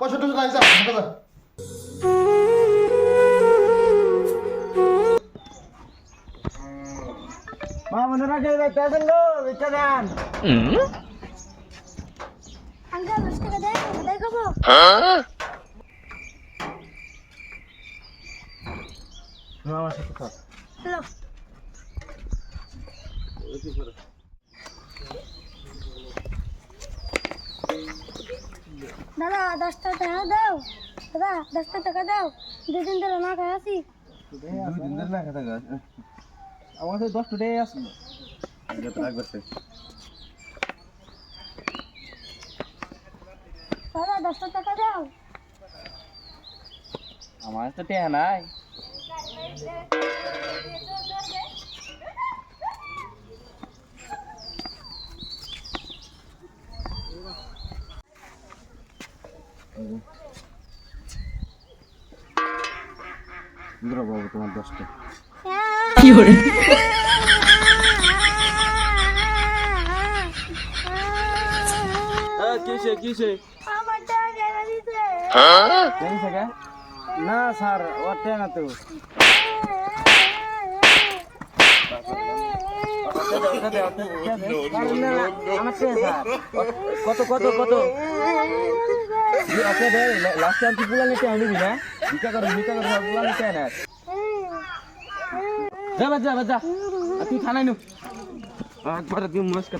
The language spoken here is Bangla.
পয়সা টয়সা নাই, যা ঢাকা যা। মা বন্ধুরা কে যাইতেছেন গো ভিক্ষা দেন। আঙ্কেল 10 টাকা দেন, কোথায় খাবো? আমার সাথে থাক। হ্যালো দাদা 10 টাকা দাও, দাদা 10 টাকা দাও, 2 দিন ধরে না খাই আছি। দুই দিন ধরে না খেতে গাছ আমার কাছে 10 টাকাই আছে দাদা 10 টাকা দাও। আমার তো টেয়া নাই। বাবু তোমার 10 টাকা কি করে? কিসে আমার টাকা কেন দিতে? কেন থেকে না স্যার ওর টেয়া না তো কত কত কত লাস্ট টাইম তুই পুলা নিতে আনবি না ভিক্ষা করে পুলা নিতে আনে যা বাজা তুই থানায় নু একবার তুই মুস্কা